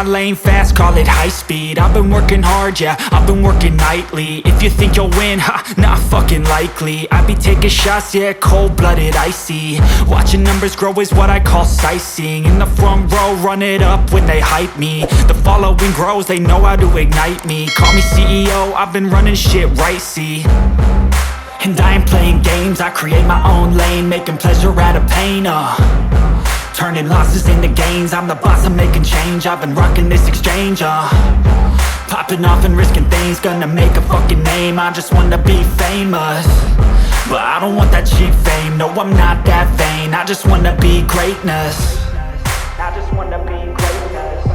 my lane fast, call it high speed. I've been working hard, yeah, I've been working nightly. If you think you'll win, ha, not fucking likely. I be taking shots, yeah, cold-blooded, icy. Watching numbers grow is what I call sightseeing. In the front row, run it up when they hype me. The following grows, they know how to ignite me. Call me CEO, I've been running shit right, see. And I ain't playing games, I create my own lane, making pleasure out of pain, turning losses into gains. I'm the boss, I'm making change. I've been rocking this exchange, popping off and risking things. Gonna make a fucking name. I just wanna be famous, but I don't want that cheap fame. No, I'm not that vain. I just wanna be greatness. I just wanna be greatness.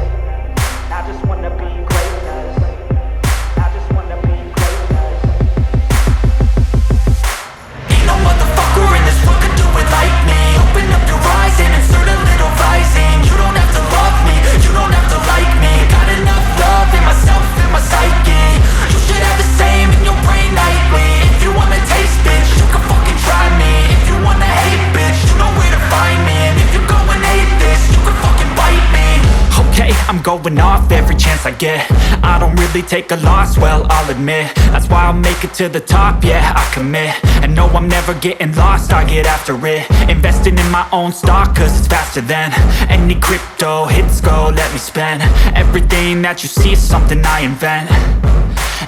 I just wanna be greatness. I just wanna be greatness. Ain't no motherfucker in this world could do it like me. Open up your eyes and insert a little rising. You don't have to love me, you don't have to like me. Got enough love in myself, in my psyche. You should have the same in your brain nightly. If you wanna taste, bitch, you can fucking try me. If you wanna hate, bitch, you know where to find me. And if you go and hate this, you can fucking bite me. Okay, I'm going off every chance I get. I don't really take a loss, well, I'll admit. That's why I'll make it to the top, yeah, I commit. And no, I'm never getting lost, I get after it. Investing in my own stock, cause it's faster than any crypto hits go, let me spend. Everything that you see is something I invent,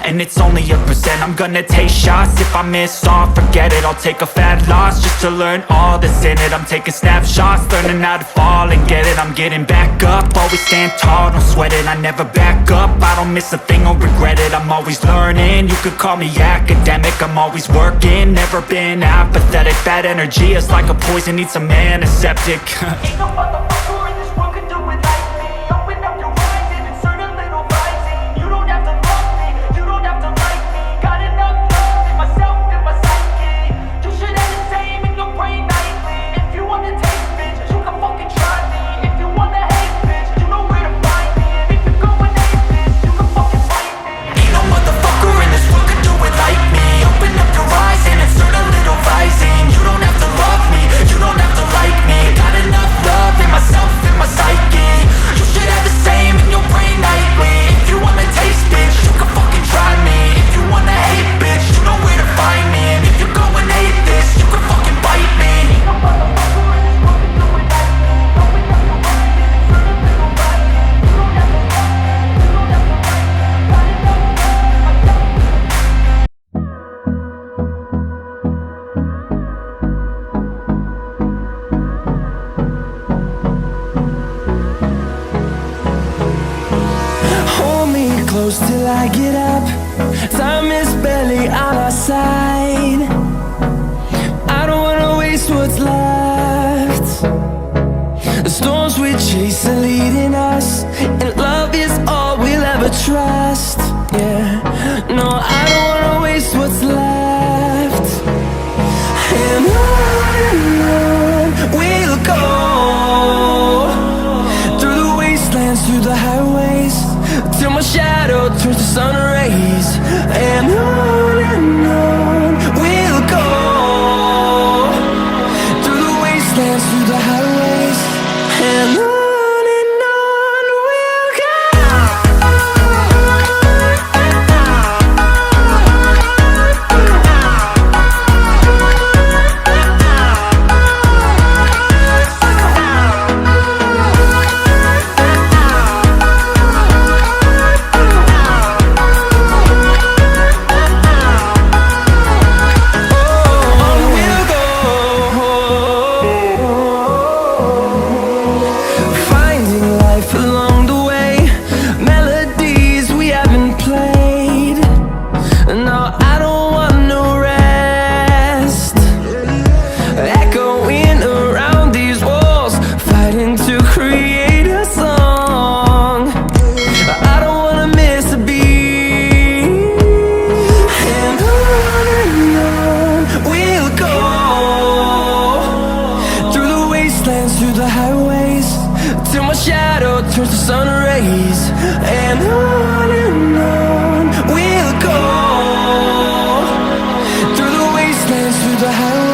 and it's only a percent. I'm gonna take shots, if I miss all, forget it. I'll take a fat loss just to learn all that's in it. I'm taking snapshots, learning how to fall and get it. I'm getting back up, always stand tall, don't sweat it. I never back up, I don't miss a thing or regret it. I'm always learning, you could call me academic. I'm always working, never been apathetic. Bad energy is like a poison, needs some antiseptic. Ain't no motherfucker in this world could do it like me. Open up your eyes and insert a little rising. You don't have to love me, you don't have to like me. Got enough love in myself, in my psyche. You should have the same in your brain nightly. If you wanna taste, bitch, you can fucking try me. If you wanna hate, bitch, you know where to find me. And if you go and hate this, you can fucking fight me. Ain't no motherfucker in this world could do it like me. Open up your eyes and insert a little rising. You don't have to love me, you don't have to like me. Got enough love in myself, in my psyche. You should have the same in your brain nightly. If you wanna taste, bitch, you can fucking try me. If you wanna hate, bitch, you know where to find me. And if you go and hate this, you can fucking bite me. Ain't no motherfucker in this world could do it like me. Open up your eyes and insert a little rising. You don't have to love me, you don't have to like me. Got enough love in myself. Hold me close till I get up. Time is barely on our side. I don't wanna waste what's left. The storms we chase are leading us, and love is all we'll ever trust. Yeah, no, I don't wanna waste what's left. And on we'll go, through the wastelands, through the highways, till my shadow turns to sun rays. And on we'll go, through the wastelands, through the highways. And on we'll go. Turns to sun rays. And on we'll go, through the wastelands, through the highways.